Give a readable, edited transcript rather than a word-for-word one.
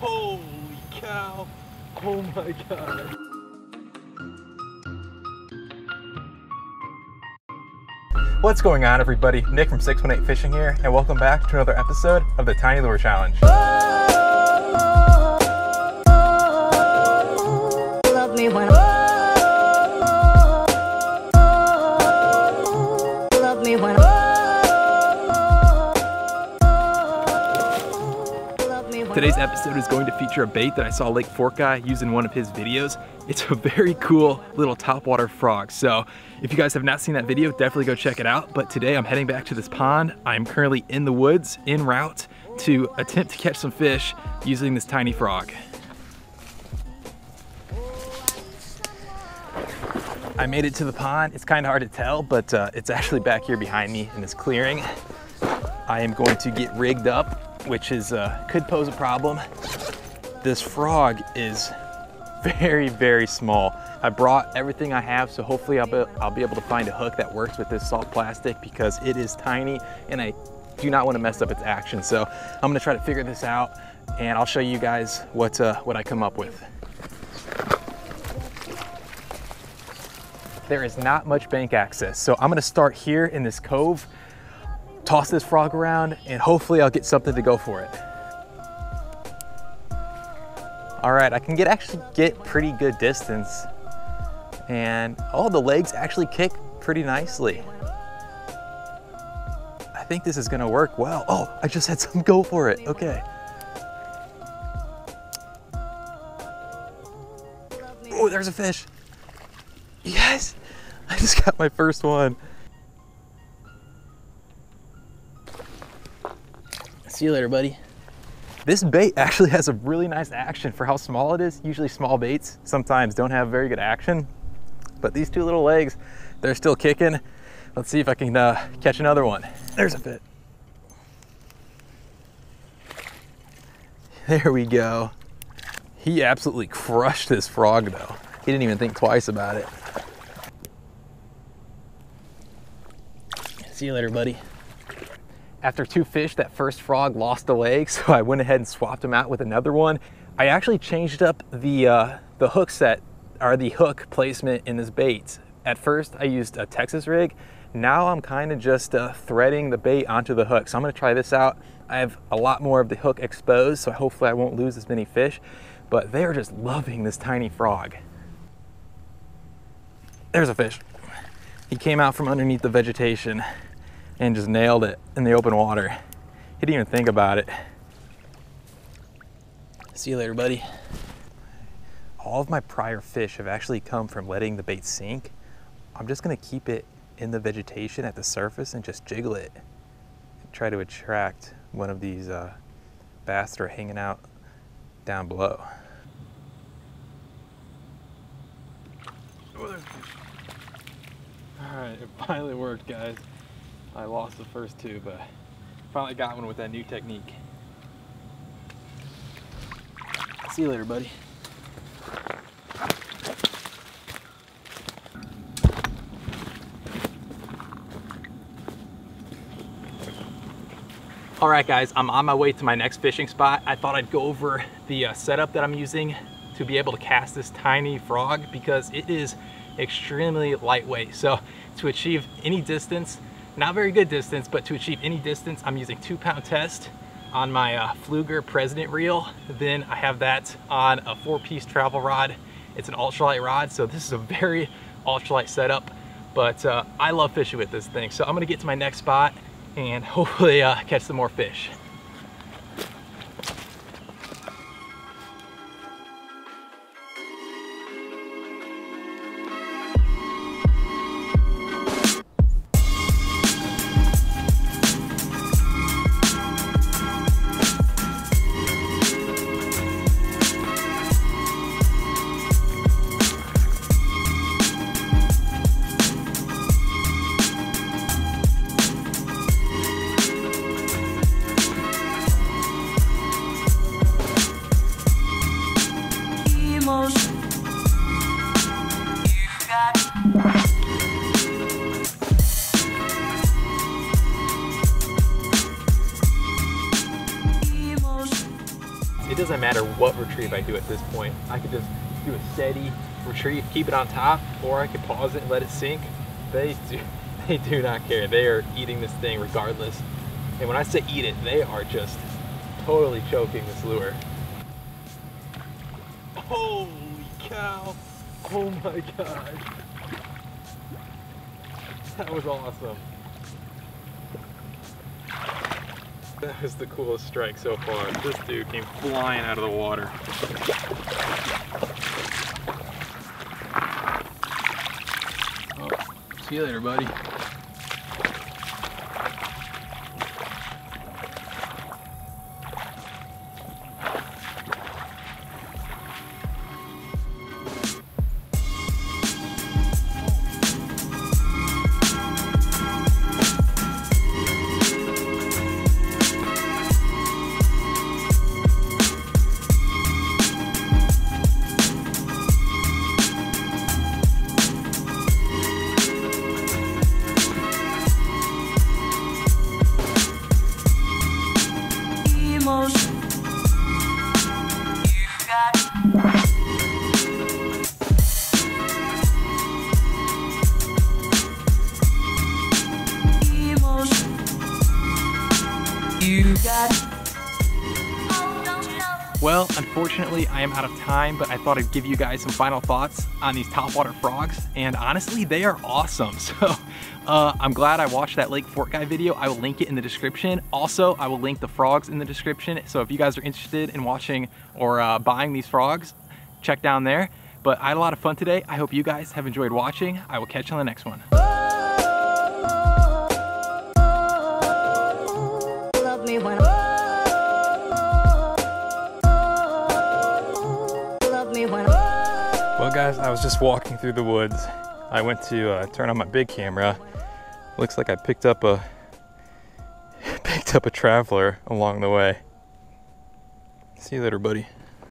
Holy cow. Oh my God. What's going on, everybody? Nick from 618 Fishing here, and welcome back to another episode of the Tiny Lure Challenge. Love me when love me when Today's episode is going to feature a bait that I saw Lake Fork guy use in one of his videos. It's a very cool little topwater frog. So if you guys have not seen that video, definitely go check it out. But today I'm heading back to this pond. I'm currently in the woods, en route to attempt to catch some fish using this tiny frog. I made it to the pond. It's kind of hard to tell, but it's actually back here behind me in this clearing. I am going to get rigged up, which is could pose a problem. This frog is very, very small. I brought everything I have, so hopefully I'll be able to find a hook that works with this soft plastic because it is tiny and I do not want to mess up its action. So I'm gonna try to figure this out and I'll show you guys what I come up with. There is not much bank access, so I'm gonna start here in this cove, toss this frog around, and hopefully I'll get something to go for it. All right, I can actually get pretty good distance, and oh, the legs actually kick pretty nicely. I think this is gonna work well. Oh, I just had some go for it, okay. Oh, there's a fish. Yes, I just got my first one. See you later, buddy. This bait actually has a really nice action for how small it is. Usually small baits sometimes don't have very good action, but these two little legs, they're still kicking. Let's see if I can catch another one. There's a fit. There we go. He absolutely crushed this frog though. He didn't even think twice about it. See you later, buddy. After two fish, that first frog lost a leg, so I went ahead and swapped him out with another one. I actually changed up the hook set, or the hook placement in this bait. At first, I used a Texas rig. Now I'm kind of just threading the bait onto the hook. So I'm gonna try this out. I have a lot more of the hook exposed, so hopefully I won't lose as many fish, but they're just loving this tiny frog. There's a fish. He came out from underneath the vegetation and just nailed it in the open water. He didn't even think about it. See you later, buddy. All of my prior fish have actually come from letting the bait sink. I'm just gonna keep it in the vegetation at the surface and just jiggle it. Try to attract one of these bass that are hanging out down below. Oh, there's a fish. All right, it finally worked, guys. I lost the first two, but finally got one with that new technique. See you later, buddy. All right, guys, I'm on my way to my next fishing spot. I thought I'd go over the setup that I'm using to be able to cast this tiny frog because it is extremely lightweight. So to achieve any distance, not very good distance, but to achieve any distance, I'm using 2-pound test on my Fluger President reel. Then I have that on a 4-piece travel rod. It's an ultralight rod, so this is a very ultralight setup, but I love fishing with this thing. So I'm gonna get to my next spot and hopefully catch some more fish. it doesn't matter what retrieve I do at this point. I could just do a steady retrieve, keep it on top, or I could pause it and let it sink. They do not care. They are eating this thing regardless. And when I say eat it, they are just totally choking this lure. Holy cow! Oh my god! That was awesome. That was the coolest strike so far. This dude came flying out of the water. Oh, see you later, buddy. Well, unfortunately, I am out of time, but I thought I'd give you guys some final thoughts on these topwater frogs, and honestly, they are awesome. So I'm glad I watched that Lake Fort Guy video. I will link it in the description. Also, I will link the frogs in the description. So if you guys are interested in watching or buying these frogs, check down there. But I had a lot of fun today. I hope you guys have enjoyed watching. I will catch you on the next one. Love me when Well guys, I was just walking through the woods. I went to turn on my big camera. Looks like I picked up a traveler along the way. See you later, buddy.